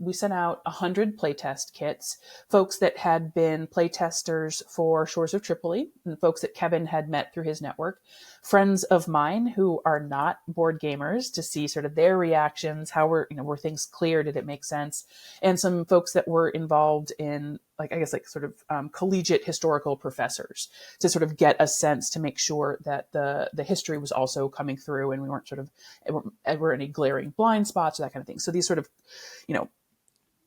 we sent out 100 playtest kits, folks that had been playtesters for Shores of Tripoli and folks that Kevin had met through his network, friends of mine who are not board gamers to see sort of their reactions, how were things clear? Did it make sense? And some folks that were involved in collegiate historical professors to sort of get a sense to make sure that the history was also coming through and we weren't were any glaring blind spots or that kind of thing. So these sort of,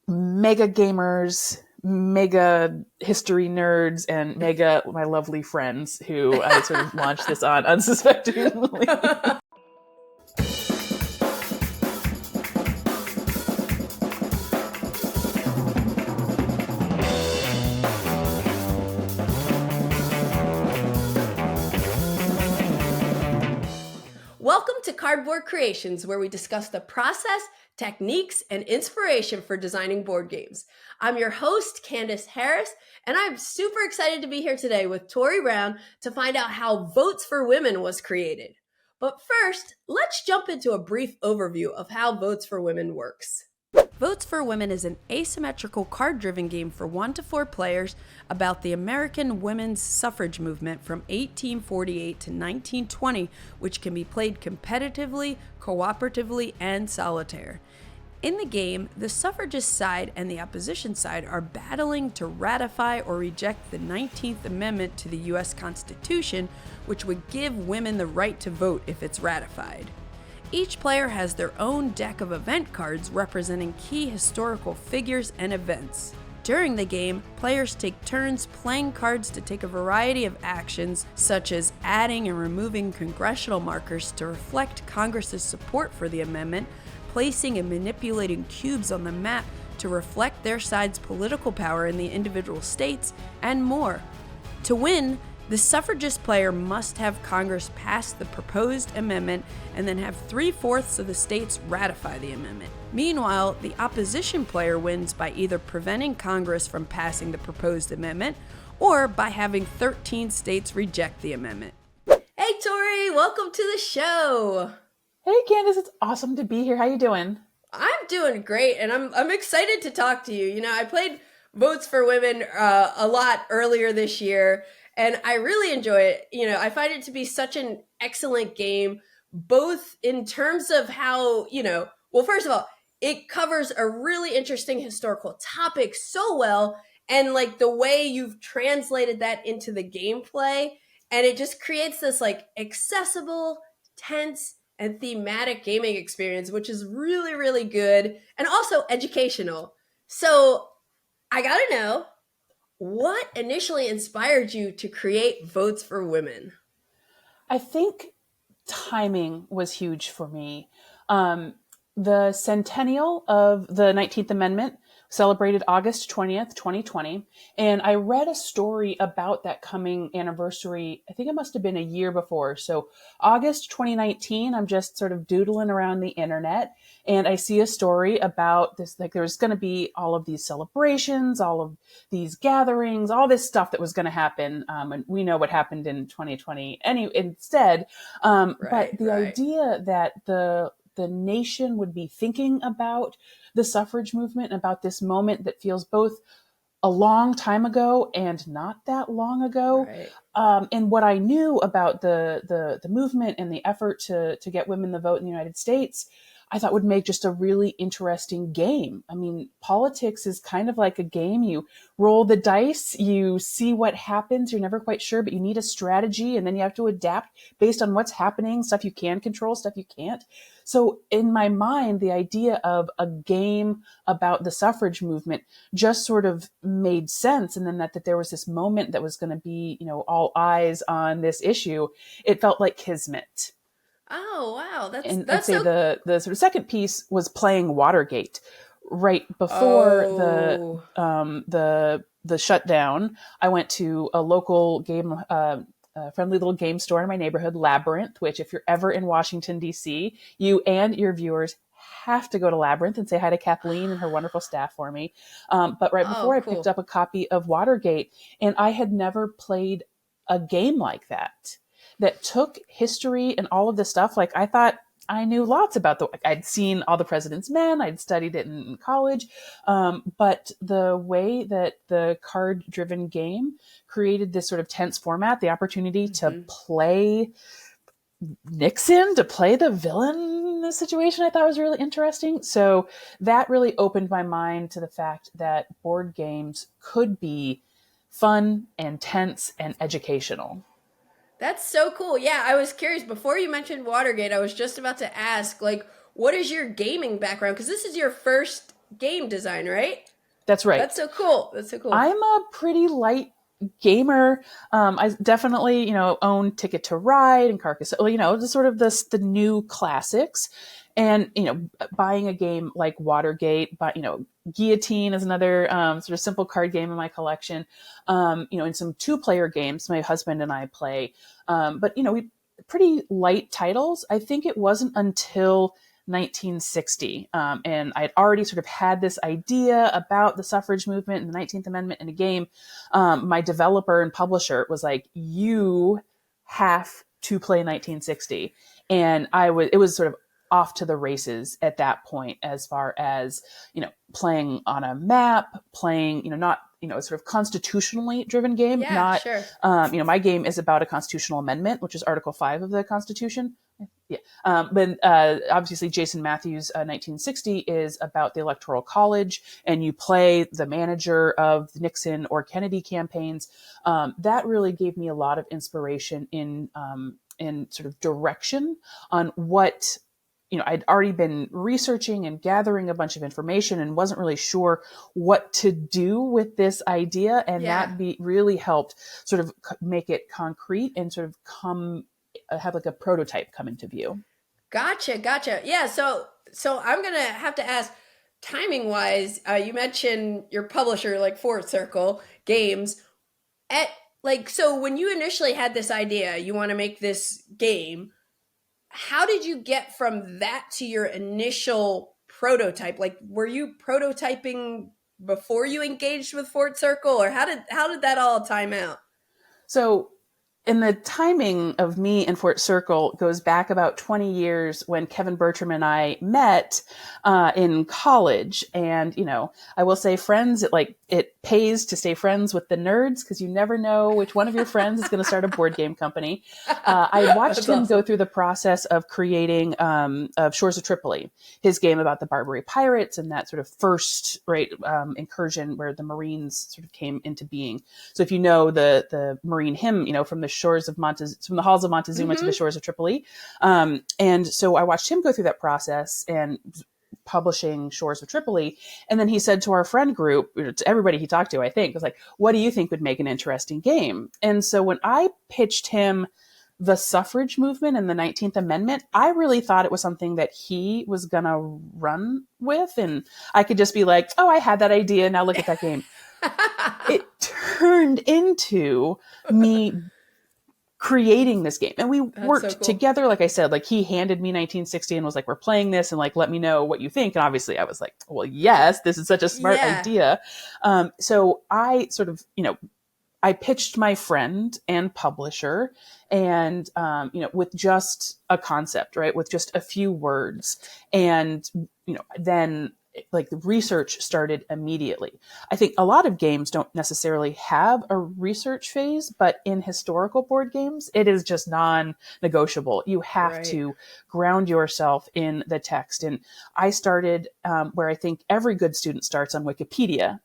mega gamers, mega history nerds, and mega my lovely friends who I sort of launched this on unsuspectingly. Welcome to Cardboard Creations, where we discuss the process, techniques, and inspiration for designing board games. I'm your host, Candice Harris, and I'm super excited to be here today with Tory Brown to find out how Votes for Women was created. But first, let's jump into a brief overview of how Votes for Women works. Votes for Women is an asymmetrical card-driven game for 1 to 4 players about the American women's suffrage movement from 1848 to 1920, which can be played competitively, cooperatively, and solitaire. In the game, the suffragist side and the opposition side are battling to ratify or reject the 19th Amendment to the U.S. Constitution, which would give women the right to vote if it's ratified. Each player has their own deck of event cards representing key historical figures and events. During the game, players take turns playing cards to take a variety of actions, such as adding and removing congressional markers to reflect Congress's support for the amendment, placing and manipulating cubes on the map to reflect their side's political power in the individual states, and more. To win, the suffragist player must have Congress pass the proposed amendment and then have 3/4 of the states ratify the amendment. Meanwhile, the opposition player wins by either preventing Congress from passing the proposed amendment or by having 13 states reject the amendment. Hey Tory, welcome to the show. Hey Candice, it's awesome to be here. How you doing? I'm doing great, and I'm excited to talk to you. I played Votes for Women a lot earlier this year, and I really enjoy it. I find it to be such an excellent game, both in terms of how, first of all, it covers a really interesting historical topic so well, and like the way you've translated that into the gameplay, and it just creates this like accessible, tense, and thematic gaming experience, which is really, really good and also educational. So I gotta know, what initially inspired you to create Votes for Women? I think timing was huge for me. The centennial of the 19th Amendment celebrated August 20th, 2020. And I read a story about that coming anniversary. I think it must have been a year before. So August 2019, I'm just sort of doodling around the internet and I see a story about this, like there's going to be all of these celebrations, all of these gatherings, all this stuff that was going to happen. And we know what happened in 2020 instead. But the idea that the nation would be thinking about the suffrage movement, about this moment that feels both a long time ago and not that long ago. Right. And what I knew about the movement and the effort to get women the vote in the United States, I thought would make just a really interesting game. I mean, politics is kind of like a game. You roll the dice, you see what happens. You're never quite sure, but you need a strategy and then you have to adapt based on what's happening, stuff you can control, stuff you can't. So in my mind, the idea of a game about the suffrage movement just sort of made sense. And then that there was this moment that was going to be, all eyes on this issue. It felt like kismet. Oh, wow. I'd say the sort of second piece was playing Watergate right before the shutdown. I went to a local game, friendly little game store in my neighborhood, Labyrinth, which if you're ever in Washington, D.C., you and your viewers have to go to Labyrinth and say hi to Kathleen and her wonderful staff for me. But right before I picked up a copy of Watergate, and I had never played a game like that took history and all of this stuff. Like I thought I knew lots about I'd seen All the President's Men, I'd studied it in college, but the way that the card-driven game created this sort of tense format, the opportunity to Mm-hmm. play Nixon, to play the villain in this situation, I thought was really interesting. So that really opened my mind to the fact that board games could be fun and tense and educational. That's so cool. Yeah, I was curious. Before you mentioned Watergate, I was just about to ask, like, what is your gaming background? Because this is your first game design, right? That's right. That's so cool. That's so cool. I'm a pretty light gamer. I definitely, own Ticket to Ride and Carcassonne, the sort of the new classics. And, buying a game like Watergate, but, Guillotine is another sort of simple card game in my collection. And some 2-player games my husband and I play. But, we pretty light titles. I think it wasn't until 1960. And I'd already sort of had this idea about the suffrage movement and the 19th Amendment in a game. My developer and publisher was like, you have to play 1960. And it was sort of off to the races at that point, as far as, playing on a map, playing, not, sort of constitutionally driven game. Yeah, Not, sure. my game is about a constitutional amendment, which is Article 5 of the Constitution. Yeah. But obviously Jason Matthews' 1960 is about the Electoral College, and you play the manager of Nixon or Kennedy campaigns. That really gave me a lot of inspiration in sort of direction on what, I'd already been researching and gathering a bunch of information and wasn't really sure what to do with this idea. And Yeah. that really helped sort of make it concrete and sort of have like a prototype come into view. Gotcha. Yeah, so I'm gonna have to ask, timing wise, you mentioned your publisher, like Fort Circle Games. At so when you initially had this idea, you want to make this game, how did you get from that to your initial prototype? Like, were you prototyping before you engaged with Fort Circle, or how did that all time out? So, and the timing of me and Fort Circle goes back about 20 years when Kevin Bertram and I met in college. And, I will say, friends, it pays to stay friends with the nerds, because you never know which one of your friends is going to start a board game company. I watched That's him awesome. go through the process of creating of Shores of Tripoli, his game about the Barbary pirates and that sort of first incursion where the Marines sort of came into being. So if you know the Marine hymn, from the shores of from the halls of Montezuma to the shores of Tripoli. And so I watched him go through that process and publishing Shores of Tripoli. And then he said to our friend group, to everybody he talked to, I think, was like, what do you think would make an interesting game? And so when I pitched him the suffrage movement and the 19th Amendment, I really thought it was something that he was going to run with. And I could just be like, oh, I had that idea. Now look at that game. It turned into me creating this game, and we worked so cool. together. Like I said, like he handed me 1960 and was like, we're playing this, and like, let me know what you think. And obviously I was like, well, yes, this is such a smart idea. So I sort of, I pitched my friend and publisher, and with just a concept, right, with just a few words, and then like the research started immediately. I think a lot of games don't necessarily have a research phase, but in historical board games, it is just non-negotiable. You have to ground yourself in the text. And I started where I think every good student starts, on Wikipedia.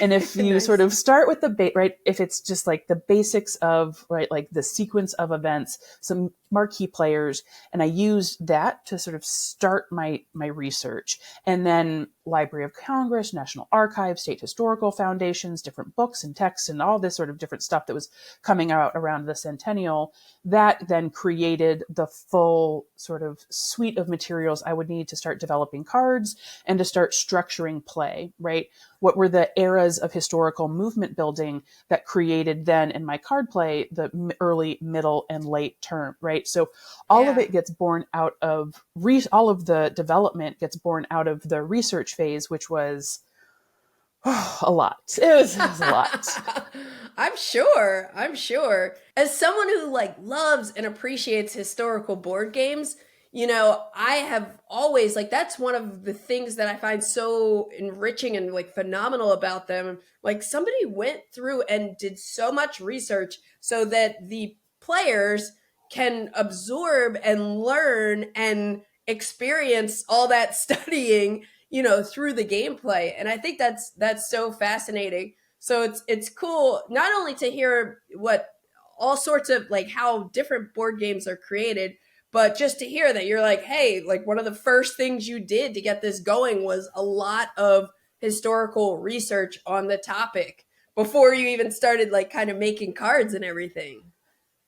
And if you Nice. sort of start with if it's just like the basics of, like the sequence of events, some marquee players, and I used that to sort of start my research. And then Library of Congress, National Archives, State Historical Foundations, different books and texts and all this sort of different stuff that was coming out around the centennial, that then created the full sort of suite of materials I would need to start developing cards and to start structuring play, right? What were the eras of historical movement building that created then in my card play the early, middle, and late term, right? So all of it gets born out of all of the development gets born out of the research phase, which was a lot. It was a lot. I'm sure. As someone who loves and appreciates historical board games, I have always like that's one of the things that I find so enriching and like phenomenal about them. Like somebody went through and did so much research so that the players can absorb and learn and experience all that studying, through the gameplay. And I think that's so fascinating. So it's cool not only to hear what all sorts of like how different board games are created, but just to hear that you're like, hey, like one of the first things you did to get this going was a lot of historical research on the topic before you even started like kind of making cards and everything.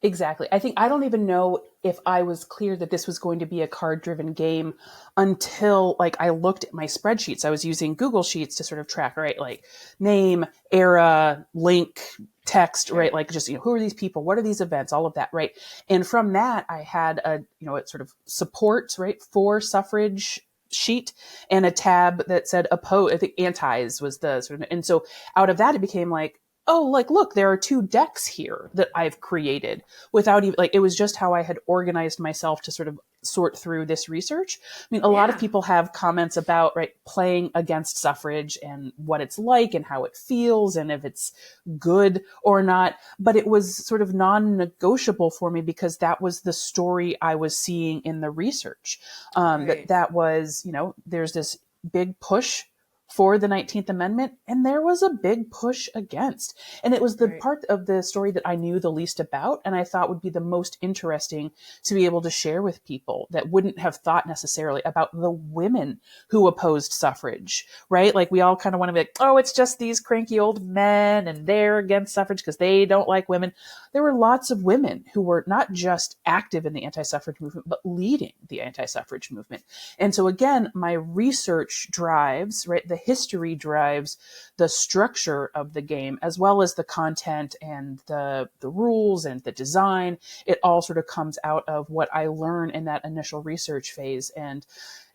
Exactly. I don't even know if I was clear that this was going to be a card driven game until like I looked at my spreadsheets. I was using Google Sheets to sort of track, right? Like name, era, link, text, right? Sure. Like just, who are these people? What are these events? All of that, right? And from that, I had a sort of support, right? For suffrage sheet and a tab that said oppose. I think antis was the sort of, and so out of that, it became like, oh, like, look, there are two decks here that I've created without even, like, it was just how I had organized myself to sort of sort through this research. I mean, a lot of Yeah. people have comments about, right, playing against suffrage and what it's like and how it feels and if it's good or not. But it was sort of non-negotiable for me because that was the story I was seeing in the research. Right. That was, there's this big push for the 19th Amendment, and there was a big push against. And it was the Right. part of the story that I knew the least about and I thought would be the most interesting to be able to share with people that wouldn't have thought necessarily about the women who opposed suffrage, right? Like we all kind of want to be like, oh, it's just these cranky old men and they're against suffrage because they don't like women. There were lots of women who were not just active in the anti-suffrage movement, but leading the anti-suffrage movement. And so again, my research drives, right, the history drives the structure of the game as well as the content and the rules and the design. It all sort of comes out of what I learn in that initial research phase. And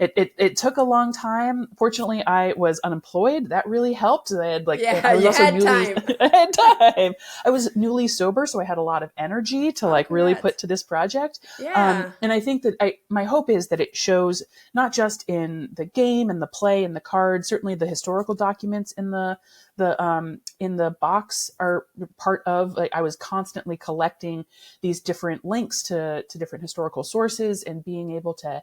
it took a long time. Fortunately, I was unemployed. That really helped. Yeah, I was you also had newly time. I had time. I was newly sober, so I had a lot of energy to Oh, like really put congrats. to this project. Yeah. And I think that my hope is that it shows not just in the game and the play and the cards, certainly the historical documents in the box are part of, like, I was constantly collecting these different links to different historical sources and being able to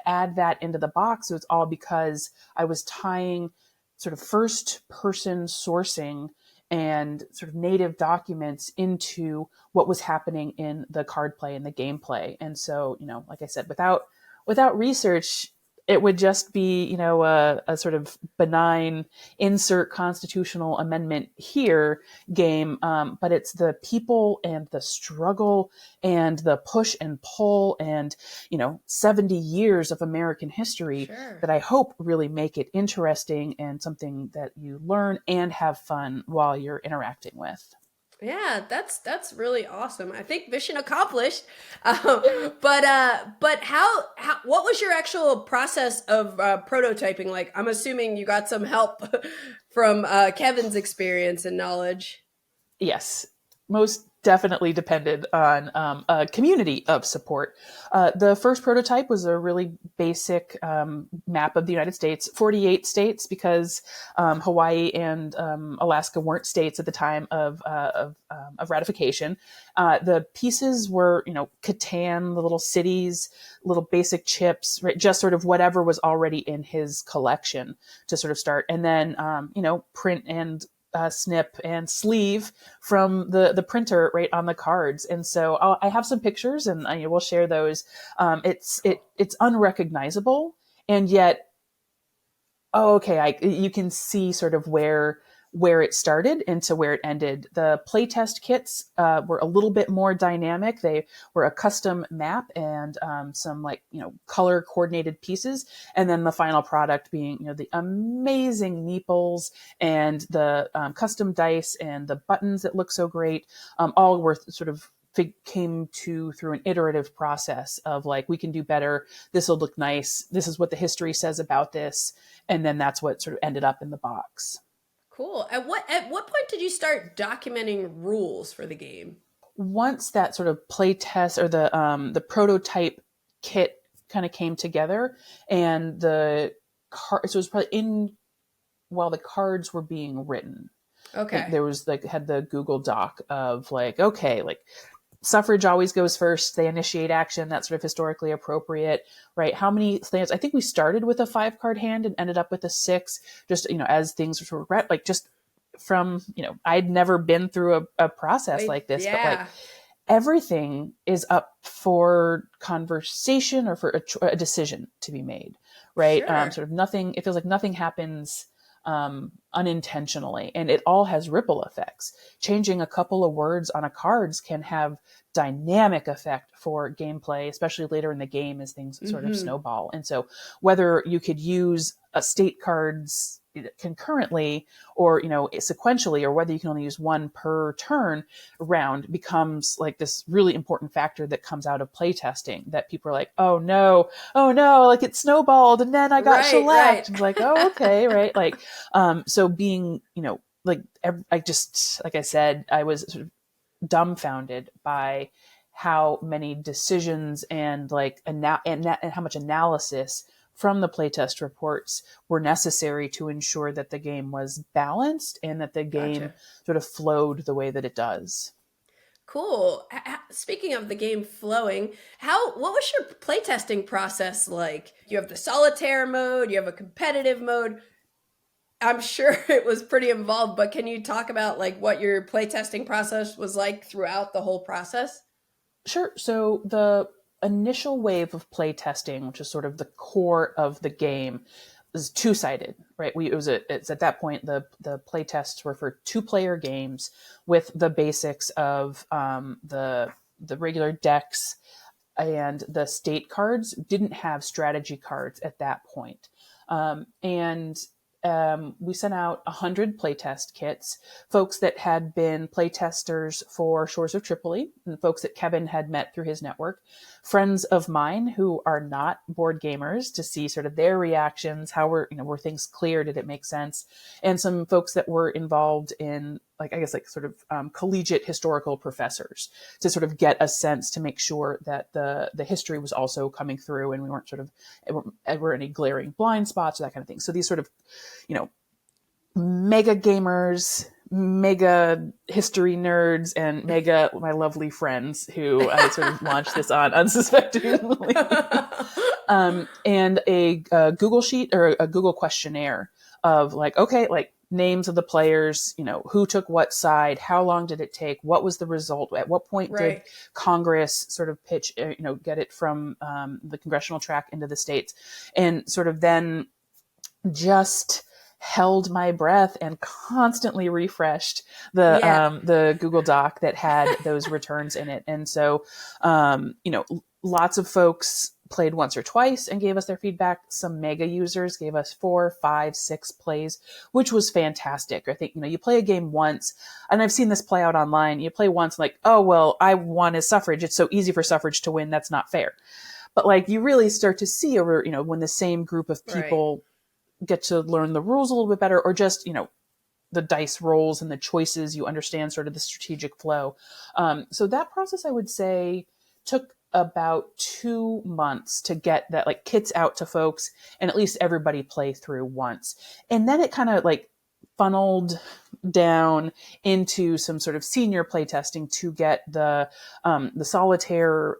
add that into the box. So it's all because I was tying sort of first person sourcing and sort of native documents into what was happening in the card play and the gameplay. And so, like I said, without research, it would just be, a sort of benign insert constitutional amendment here game. But it's the people and the struggle and the push and pull and, 70 years of American history Sure. that I hope really make it interesting and something that you learn and have fun while you're interacting with. Yeah, that's really awesome. I think mission accomplished. But how what was your actual process of prototyping like? I'm assuming you got some help from Kevin's experience and knowledge. Yes, most definitely depended on a community of support. The first prototype was a really basic map of the United States, 48 states, because Hawaii and Alaska weren't states at the time of ratification. The pieces were, Catan, the little cities, little basic chips, right? Just sort of whatever was already in his collection to sort of start, and then print and snip and sleeve from the printer right on the cards. And so I have some pictures and I will share those. It's unrecognizable, and yet, oh, okay, you can see sort of where it started and to where it ended. The playtest kits were a little bit more dynamic. They were a custom map and some color coordinated pieces, and then the final product being the amazing meeples and the custom dice and the buttons that look so great. All were sort of came to through an iterative process of like, we can do better. This will look nice. This is what the history says about this. And then that's what sort of ended up in the box. Cool. At what point did you start documenting rules for the game? Once that sort of play test or the prototype kit kind of came together, and so it was probably while the cards were being written. Like Okay. there was like had the Google Doc of like, okay, like suffrage always goes first. They initiate action. That's sort of historically appropriate, right? How many things? I think we started with a 5-card hand and ended up with a 6, just, as things were like just from, I'd never been through a process like this, but like Yeah. everything is up for conversation or for a decision to be made, right? Sure. Sort of nothing, it feels like nothing happens unintentionally, and it all has ripple effects. Changing a couple of words on a cards can have dynamic effect for gameplay, especially later in the game as things sort of snowball. And so whether you could use state cards concurrently or sequentially, or whether you can only use one per turn round, becomes like this really important factor that comes out of playtesting, that people are like, oh no, like it snowballed and then I got shellacked. It's like, oh, okay, right. Like so being like I just, like I said, I was sort of dumbfounded by how many decisions and like and how much analysis from the playtest reports were necessary to ensure that the game was balanced and that the game Gotcha. sort of flowed the way that it does. Cool. Speaking of the game flowing, what was your playtesting process like? You have the solitaire mode, you have a competitive mode. I'm sure it was pretty involved, but can you talk about like what your playtesting process was like throughout the whole process? Sure. So the initial wave of playtesting, which is sort of the core of the game, is two-sided, right? It's at that point the play tests were for 2-player games with the basics of the regular decks, and the state cards didn't have strategy cards at that point. And we sent out 100 playtest kits, folks that had been playtesters for Shores of Tripoli, and folks that Kevin had met through his network, friends of mine who are not board gamers, to see sort of their reactions, how were things clear, did it make sense, and some folks that were involved in sort of collegiate historical professors, to sort of get a sense, to make sure that the history was also coming through and we weren't sort of ever any glaring blind spots or that kind of thing. So these sort of mega gamers, mega history nerds, and mega my lovely friends who I sort of launched this on unsuspectingly. And a Google sheet or a Google questionnaire of like, okay, like names of the players, who took what side, how long did it take, what was the result, at what point did Congress sort of pitch, get it from the congressional track into the states, and sort of then just held my breath and constantly refreshed the Google Doc that had those returns in it. And so, lots of folks played once or twice and gave us their feedback. Some mega users gave us 4, 5, 6 plays, which was fantastic. I think, you play a game once, and I've seen this play out online. You play once, like, oh, well, I won as suffrage. It's so easy for suffrage to win. That's not fair. But like, you really start to see over, when the same group of people get to learn the rules a little bit better, or just, the dice rolls and the choices, you understand sort of the strategic flow. So that process, I would say, took about 2 months to get that like kits out to folks and at least everybody play through once. And then it kind of like funneled down into some sort of senior playtesting to get the solitaire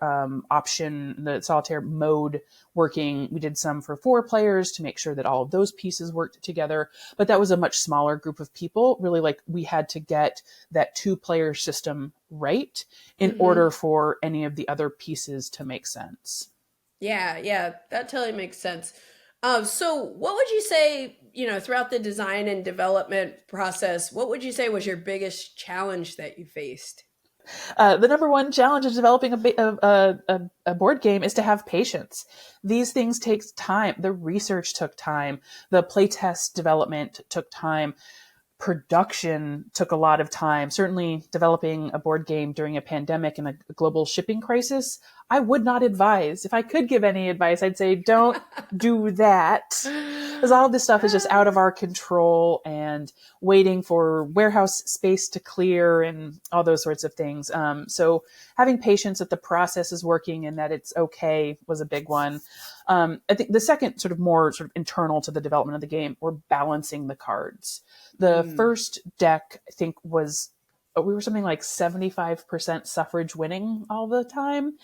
option, the solitaire mode working. We did some for 4 players to make sure that all of those pieces worked together, but that was a much smaller group of people. Really, like, we had to get that 2-player system right in order for any of the other pieces to make sense. Yeah, that totally makes sense. So what would you say, throughout the design and development process, what would you say was your biggest challenge that you faced? The number one challenge of developing a board game is to have patience. These things take time. The research took time. The playtest development took time. Production took a lot of time. Certainly developing a board game during a pandemic and a global shipping crisis, I would not advise. If I could give any advice, I'd say don't do that. Because all of this stuff is just out of our control and waiting for warehouse space to clear and all those sorts of things. So having patience that the process is working and that it's okay was a big one. I think the second sort of more sort of internal to the development of the game were balancing the cards. The first deck, I think, was we were something like 75% suffrage winning all the time.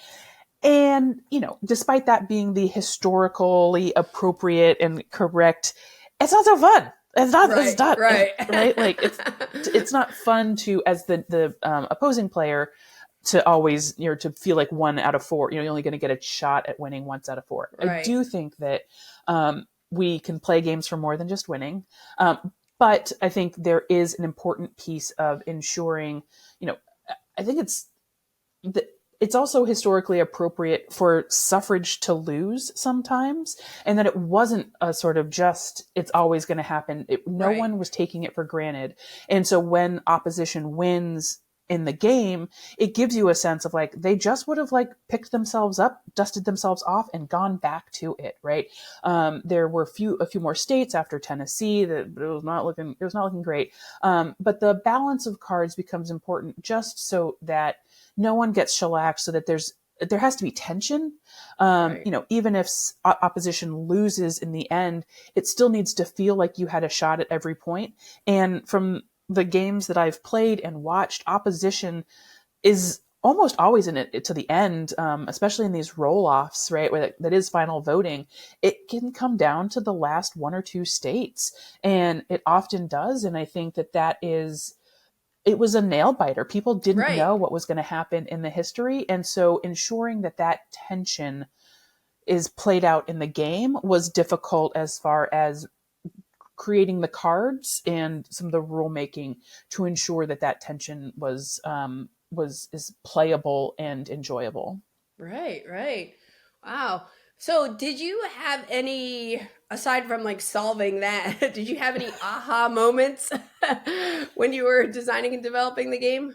And, despite that being the historically appropriate and correct, it's not so fun. It's not, right. Right. Like it's not fun to, as the opposing player, to always, to feel like 1 out of 4, you're only going to get a shot at winning once out of 4. Right. I do think that we can play games for more than just winning. But I think there is an important piece of ensuring, I think it's also historically appropriate for suffrage to lose sometimes, and that it wasn't a sort of just, it's always going to happen. No one was taking it for granted. And so when opposition wins in the game, it gives you a sense of like, they just would have like picked themselves up, dusted themselves off and gone back to it. Right. There were a few more states after Tennessee that it was not looking great. But the balance of cards becomes important just so that no one gets shellacked, so that there has to be tension. Even if opposition loses in the end, it still needs to feel like you had a shot at every point. And from the games that I've played and watched, opposition is almost always in it to the end, especially in these roll-offs, right, where that is final voting. It can come down to the last 1 or 2 states, and it often does. And I think it was a nail biter. People didn't know what was going to happen in the history. And so ensuring that tension is played out in the game was difficult, as far as creating the cards and some of the rulemaking to ensure that tension is playable and enjoyable. Right. Wow. So did you have any, aside from like solving that, did you have any aha moments when you were designing and developing the game?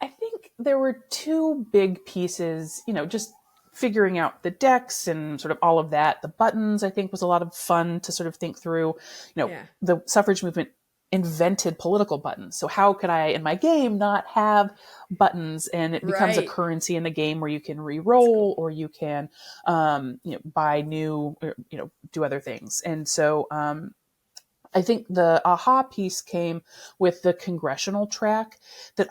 I think there were 2 big pieces, just figuring out the decks and sort of all of that. The buttons, I think, was a lot of fun to sort of think through. The suffrage movement invented political buttons. So how could I, in my game, not have buttons? And it becomes a currency in the game where you can re-roll, or you can, buy new, or, do other things. And so, I think the aha piece came with the congressional track, that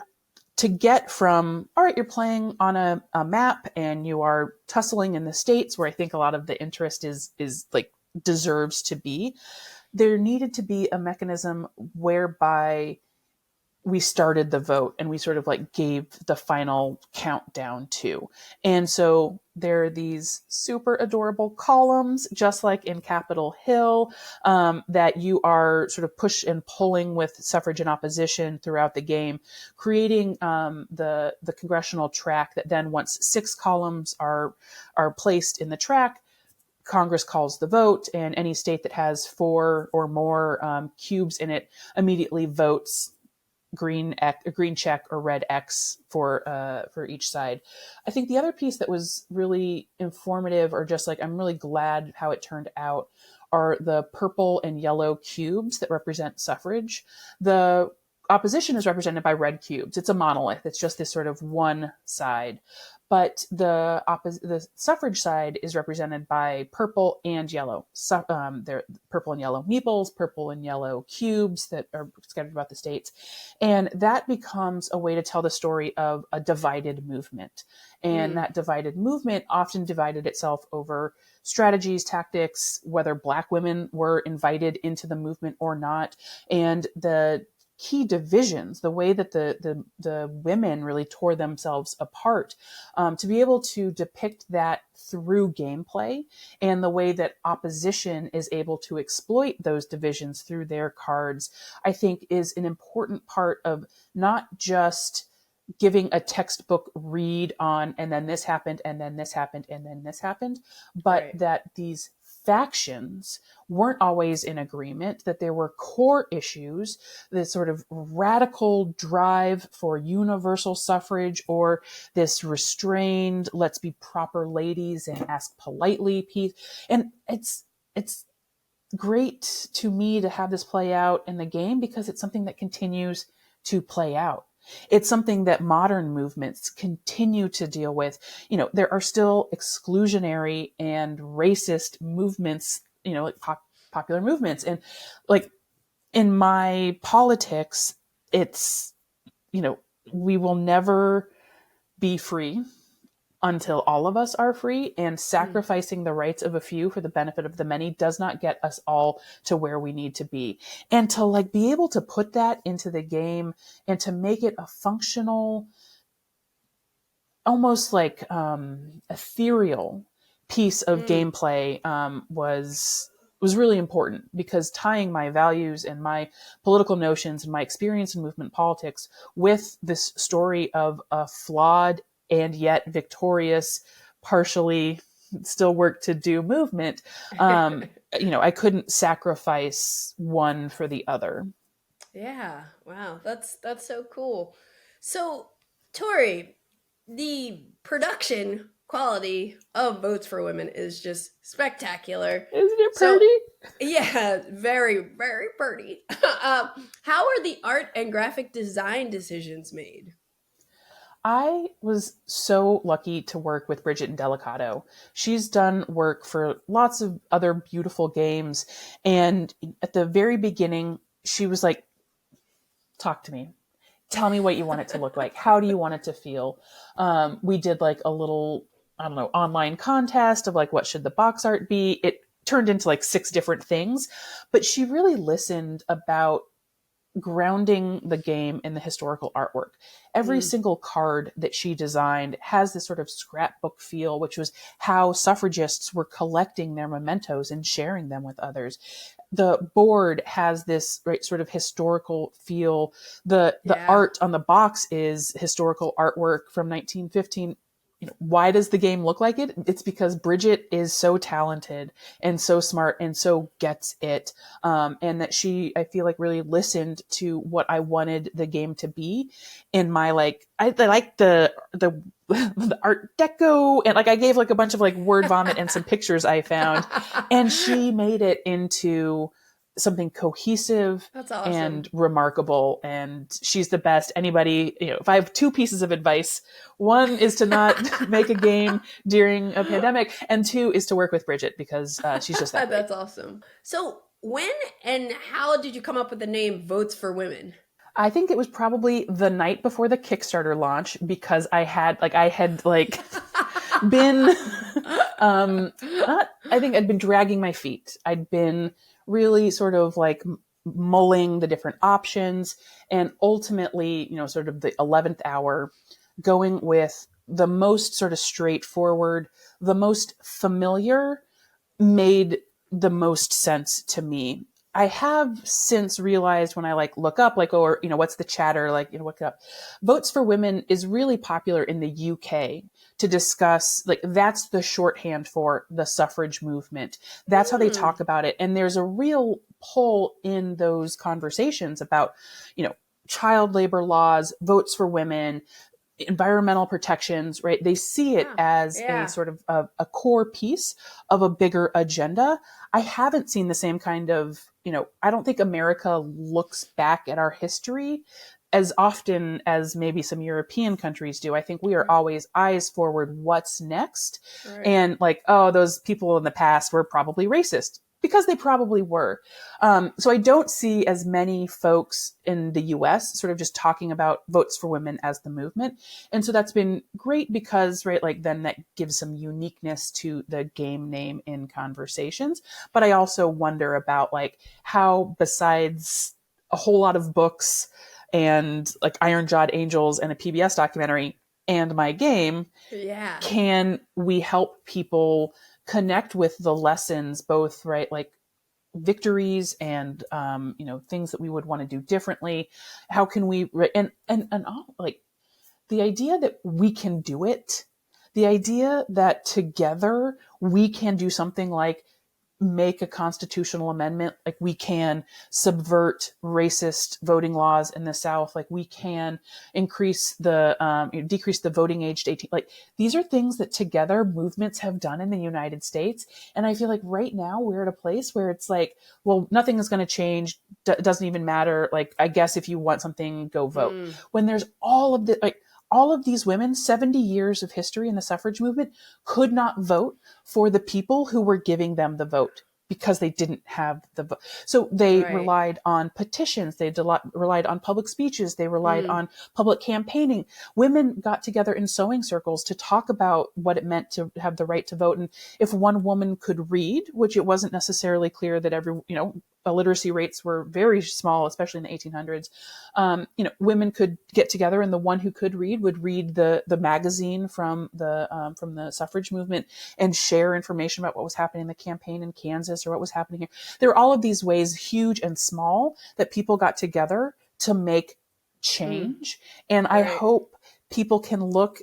to get from, all right, you're playing on a map and you are tussling in the states, where I think a lot of the interest is like deserves to be. There needed to be a mechanism whereby we started the vote and we sort of like gave the final countdown to. And so there are these super adorable columns, just like in Capitol Hill, that you are sort of push and pulling with suffrage and opposition throughout the game, creating the congressional track that then, once 6 columns are placed in the track, Congress calls the vote, and any state that has 4 or more cubes in it immediately votes green check or red X for each side. I think the other piece that was really informative, or just like, I'm really glad how it turned out, are the purple and yellow cubes that represent suffrage. The opposition is represented by red cubes. It's a monolith. It's just this sort of one side. But the suffrage side is represented by purple and yellow. They're purple and yellow meeples, purple and yellow cubes that are scattered about the states. And that becomes a way to tell the story of a divided movement. And that divided movement often divided itself over strategies, tactics, whether Black women were invited into the movement or not, and the key divisions, the way that the women really tore themselves apart, to be able to depict that through gameplay, and the way that opposition is able to exploit those divisions through their cards, I think is an important part of not just giving a textbook read on, and then this happened, and then this happened, and then this happened, but that these factions weren't always in agreement, that there were core issues, this sort of radical drive for universal suffrage, or this restrained, let's be proper ladies and ask politely piece. And it's great to me to have this play out in the game because it's something that continues to play out. It's something that modern movements continue to deal with. There are still exclusionary and racist movements, like popular movements. And like in my politics, it's, we will never be free until all of us are free, and sacrificing the rights of a few for the benefit of the many does not get us all to where we need to be. And to like be able to put that into the game and to make it a functional, almost like ethereal piece of gameplay was really important, because tying my values and my political notions and my experience in movement politics with this story of a flawed and yet victorious, partially still work to do movement, I couldn't sacrifice one for the other. Yeah. Wow. That's so cool. So, Tory, the production quality of Votes for Women is just spectacular. Isn't it pretty? Yeah, very, very pretty. How are the art and graphic design decisions made? I was so lucky to work with Bridget Delicato. She's done work for lots of other beautiful games. And at the very beginning, she was like, talk to me. Tell me what you want it to look like. How do you want it to feel? We did like a little, online contest of like, what should the box art be? It turned into like 6 different things, but she really listened about grounding the game in the historical artwork. Every single card that she designed has this sort of scrapbook feel, which was how suffragists were collecting their mementos and sharing them with others. The board has this sort of historical feel. The art on the box is historical artwork from 1915. Why does the game look like it? It's because Bridget is so talented and so smart and so gets it. And that she, I feel like, really listened to what I wanted the game to be. In my I like the art deco, and like I gave like a bunch of like word vomit and some pictures I found, and she made it into something cohesive. That's awesome. And remarkable. And she's the best. Anybody, if I have 2 pieces of advice, one is to not make a game during a pandemic, and 2 is to work with Bridget, because she's just that great. That's awesome. So when and how did you come up with the name Votes for Women? I think it was probably the night before the Kickstarter launch, because I had been, I think I'd been dragging my feet. I'd been really sort of like mulling the different options, and ultimately, sort of the 11th hour, going with the most sort of straightforward, the most familiar, made the most sense to me. I have since realized, when I look up what's the chatter, look up, Votes for Women is really popular in the UK to discuss, that's the shorthand for the suffrage movement. That's how they talk about it. And there's a real pull in those conversations about, child labor laws, votes for women, environmental protections, right? They see it as a sort of a core piece of a bigger agenda. I haven't seen the same kind of, I don't think America looks back at our history as often as maybe some European countries do. I think we are always eyes forward, what's next? Right. And those people in the past were probably racist, because they probably were. So I don't see as many folks in the US sort of just talking about Votes for Women as the movement. And so that's been great, because, then that gives some uniqueness to the game name in conversations. But I also wonder about how, besides a whole lot of books and Iron Jawed Angels and a PBS documentary and my game, can we help people connect with the lessons, both victories and things that we would want to do differently? How can we and all, the idea that we can do it, the idea that together we can do something like make a constitutional amendment. Like we can subvert racist voting laws in the South. Like we can increase decrease the voting age to 18. Like these are things that together movements have done in the United States. And I feel like right now we're at a place where it's like, well, nothing is going to change. Doesn't even matter. Like, I guess if you want something, go vote. When there's all of these women, 70 years of history in the suffrage movement, could not vote for the people who were giving them the vote because they didn't have the vote. So they relied on petitions. They relied on public speeches. They relied on public campaigning. Women got together in sewing circles to talk about what it meant to have the right to vote. And if one woman could read, which it wasn't necessarily clear that illiteracy rates were very small, especially in the 1800s. Women could get together, and the one who could read would read the magazine from the suffrage movement and share information about what was happening in the campaign in Kansas or what was happening here. There are all of these ways, huge and small, that people got together to make change. And I hope people can look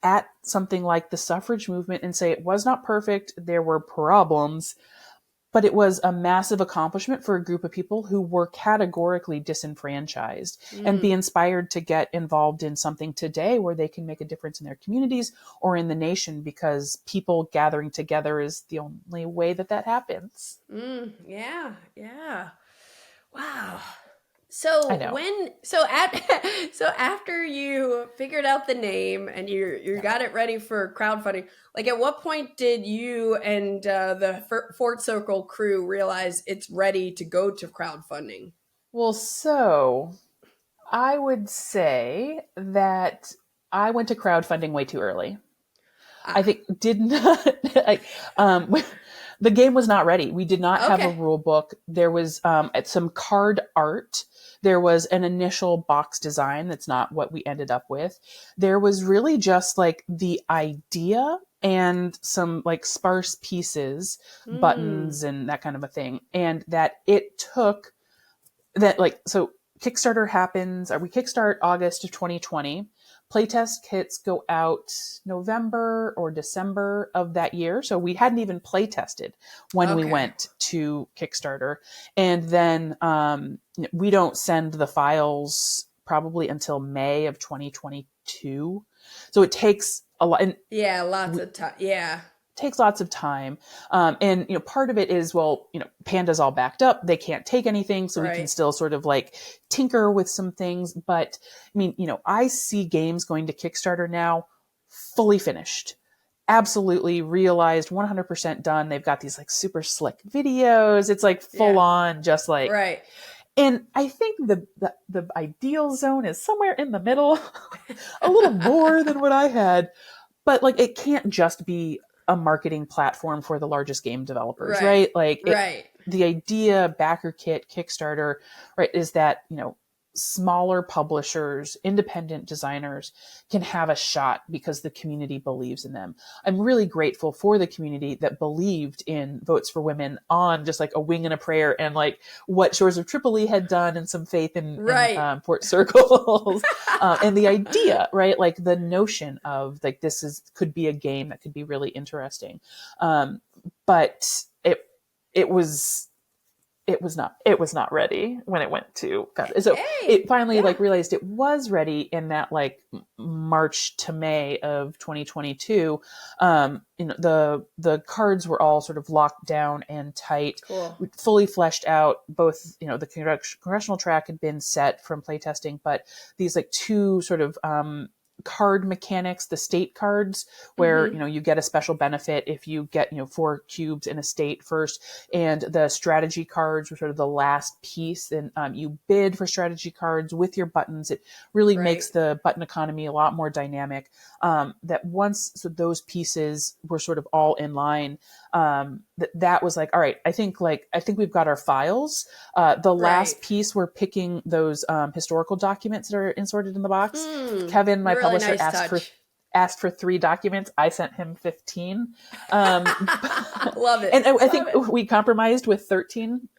at something like the suffrage movement and say it was not perfect. There were problems. But it was a massive accomplishment for a group of people who were categorically disenfranchised and be inspired to get involved in something today where they can make a difference in their communities or in the nation, because people gathering together is the only way that happens. Yeah. Wow. I know. So after you figured out the name and you got it ready for crowdfunding, like at what point did you and the Fort Circle crew realize it's ready to go to crowdfunding? Well, so I would say that I went to crowdfunding way too early. I think the game was not ready. We did not have a rule book. There was some card art. There was an initial box design. That's not what we ended up with. There was really just like the idea and some like sparse pieces, buttons and that kind of a thing. And that it took that, like, so Kickstarter happens, we kickstart August of 2020. Playtest kits go out November or December of that year. So we hadn't even playtested when we went to Kickstarter. And then we don't send the files probably until May of 2022. So it takes a lot. Lots of time. Yeah. Takes lots of time. And, part of it is, Panda's all backed up. They can't take anything. So we can still sort of like tinker with some things. But I mean, I see games going to Kickstarter now fully finished, absolutely realized, 100% done. They've got these like super slick videos. It's like full on, just like, And I think the ideal zone is somewhere in the middle, a little more than what I had, but like, it can't just be a marketing platform for the largest game developers, right? Like the idea, backer kit, Kickstarter, right, is that, smaller publishers, independent designers can have a shot because the community believes in them. I'm really grateful for the community that believed in Votes for Women on just like a wing and a prayer, and like what Shores of Tripoli had done, and some faith in Fort Circles and the idea, right? Like the notion of like, could be a game that could be really interesting. But it was not ready when it went to God. So it finally like realized it was ready in that like March to May of 2022. The cards were all sort of locked down and tight, fully fleshed out. Both, the congressional track had been set from playtesting, but these like two sort of, card mechanics, the state cards, where you get a special benefit if you get 4 cubes in a state first, and the strategy cards were sort of the last piece, and you bid for strategy cards with your buttons. It really makes the button economy a lot more dynamic. That once those pieces were sort of all in line, that was like, all right, I think we've got our files. The last piece, we're picking those historical documents that are inserted in the box. Kevin, my publisher, asked for 3 documents. I sent him 15. Love it. And I think we compromised with 13.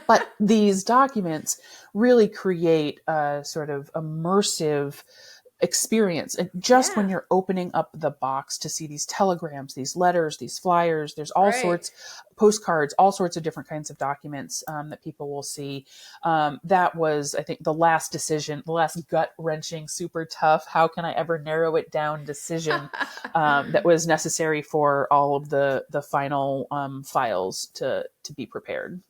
But these documents really create a sort of immersive experience. And just when Yeah. you're opening up the box to see these telegrams, these letters, these flyers, there's all Right. sorts, postcards, all sorts of different kinds of documents that people will see. That was, I think, the last decision, the last gut wrenching, super tough, how can I ever narrow it down decision that was necessary for all of the final files to be prepared.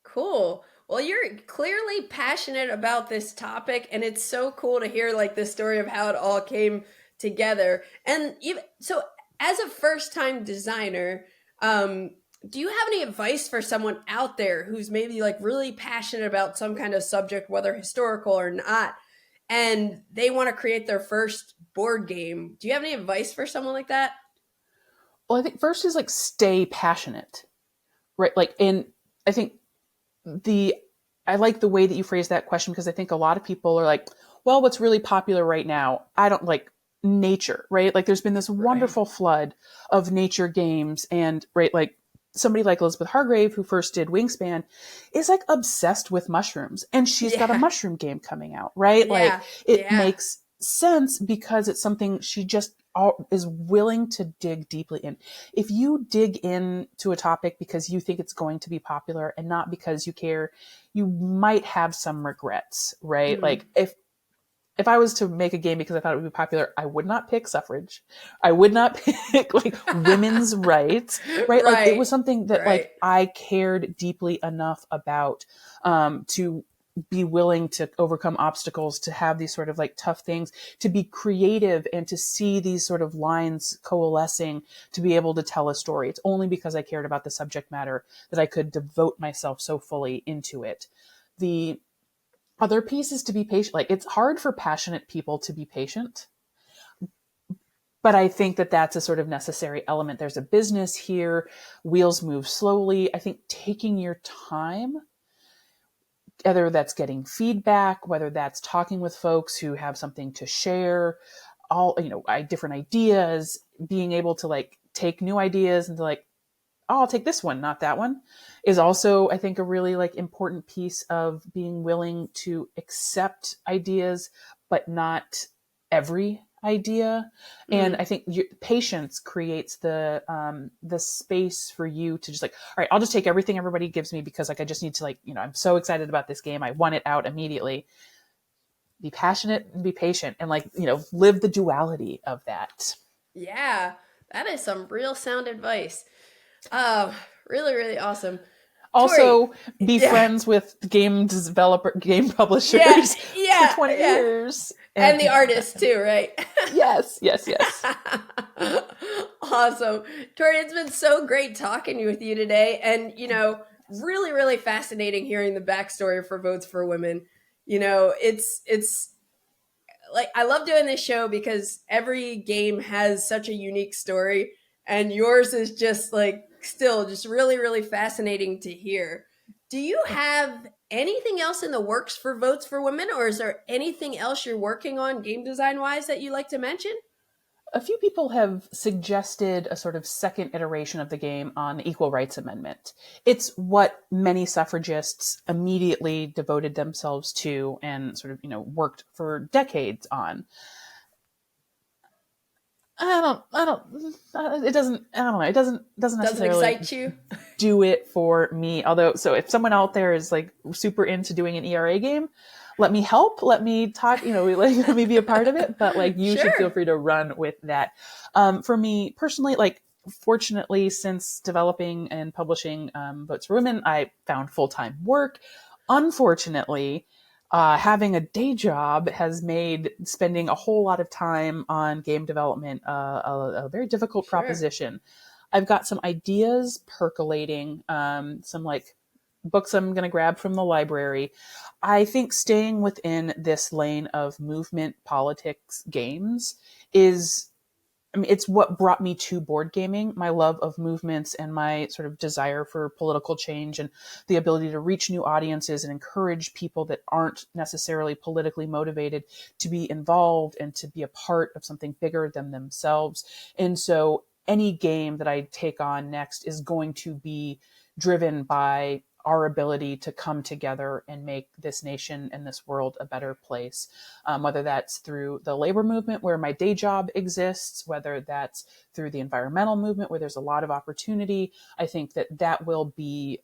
Cool. Well, you're clearly passionate about this topic, and it's so cool to hear like the story of how it all came together. And even so, as a first-time designer, um, do you have any advice for someone out there who's maybe like really passionate about some kind of subject, whether historical or not, and they want to create their first board game? Do you have any advice for someone like that? Well, I think first is like stay passionate, right? Like, and I think the I like the way that you phrase that question, because I think a lot of people are like, well, what's really popular right now? I don't like nature, right? Like there's been this Right. wonderful flood of nature games, and right, like somebody like Elizabeth Hargrave, who first did Wingspan, is like obsessed with mushrooms, and she's got a Yeah. mushroom game coming out, right? Like Yeah. it Yeah. makes sense because it's something she just is willing to dig deeply in. If you dig into a topic because you think it's going to be popular and not because you care, you might have some regrets, right? Mm. Like if I was to make a game because I thought it would be popular, I would not pick suffrage. I would not pick like women's rights, right? Like it Right. was something that Right. like I cared deeply enough about to be willing to overcome obstacles, to have these sort of like tough things, to be creative and to see these sort of lines coalescing to be able to tell a story. It's only because I cared about the subject matter that I could devote myself so fully into it. The other piece is to be patient. Like it's hard for passionate people to be patient, but I think that that's a sort of necessary element. There's a business here. Wheels move slowly. I think taking your time, whether that's getting feedback, whether that's talking with folks who have something to share, all, different ideas, being able to like take new ideas and to like, oh, I'll take this one, not that one, is also, I think, a really like important piece of being willing to accept ideas, but not every idea. And Mm. I think patience creates the space for you to just like, all right, I'll just take everything everybody gives me because like I just need to like, I'm so excited about this game, I want it out immediately. Be passionate and be patient, and like live the duality of that. Yeah, that is some real sound advice. Uh, really, really awesome. Tori, Also, be yeah, friends with game yeah, publishers for yeah, 20 yeah. years. And And the artist too, right? yes, yes, yes. Awesome. Tori, it's been so great talking with you today. And, really, really fascinating hearing the backstory for Votes for Women. It's like I love doing this show because every game has such a unique story, and yours is just like still just really, really fascinating to hear. Do you have anything else in the works for Votes for Women, or is there anything else you're working on game design wise that you like to mention? A few people have suggested a sort of second iteration of the game on the Equal Rights Amendment. It's what many suffragists immediately devoted themselves to and sort of, worked for decades on. It doesn't, I don't know. It doesn't Doesn't necessarily excite you? do it for me. Although, so if someone out there is like super into doing an ERA game, let me help. Let me talk, like let me be a part of it. But like, you should feel Sure. free to run with that. For me personally, like, fortunately, since developing and publishing Votes for Women, I found full-time work. Unfortunately, having a day job has made spending a whole lot of time on game development a very difficult Sure. proposition. I've got some ideas percolating, some like books I'm going to grab from the library. I think staying within this lane of movement, politics, games is, I mean, it's what brought me to board gaming, my love of movements and my sort of desire for political change and the ability to reach new audiences and encourage people that aren't necessarily politically motivated to be involved and to be a part of something bigger than themselves. And so any game that I take on next is going to be driven by our ability to come together and make this nation and this world a better place, whether that's through the labor movement where my day job exists, whether that's through the environmental movement where there's a lot of opportunity. I think that will be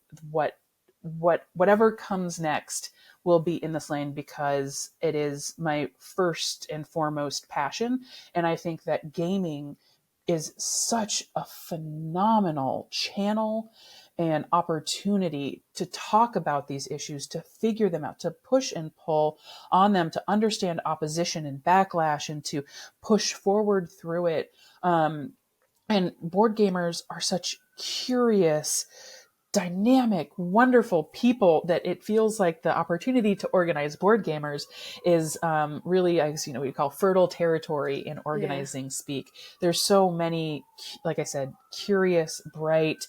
whatever comes next will be in this lane, because it is my first and foremost passion. And I think that gaming is such a phenomenal channel and opportunity to talk about these issues, to figure them out, to push and pull on them, to understand opposition and backlash, and to push forward through it. And board gamers are such curious, dynamic, wonderful people that it feels like the opportunity to organize board gamers is really, I guess, what you call fertile territory in organizing speak. There's so many, like I said, curious, bright,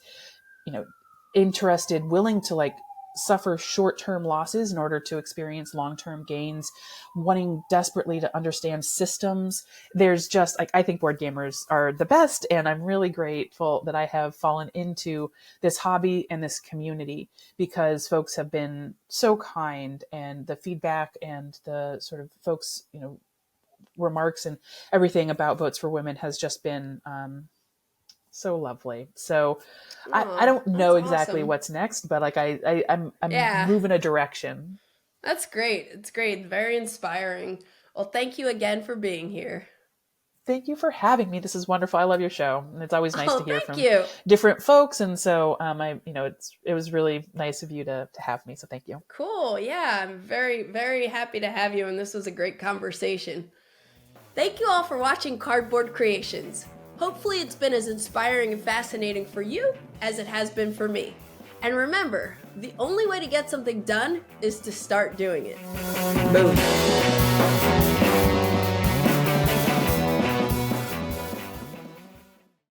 interested, willing to suffer short-term losses in order to experience long-term gains, wanting desperately to understand systems. There's just I think board gamers are the best, and I'm really grateful that I have fallen into this hobby and this community, because folks have been so kind, and the feedback and the sort of folks, remarks and everything about Votes for Women has just been so lovely. So I don't know exactly what's next, but I'm moving a direction. That's great. It's great. Very inspiring. Well, thank you again for being here. Thank you for having me. This is wonderful. I love your show, and it's always nice to hear from you. different folks. And so it was really nice of you to have me. So thank you. Cool. Yeah, I'm very, very happy to have you, and this was a great conversation. Thank you all for watching Cardboard Creations. Hopefully it's been as inspiring and fascinating for you as it has been for me. And remember, the only way to get something done is to start doing it. Boom.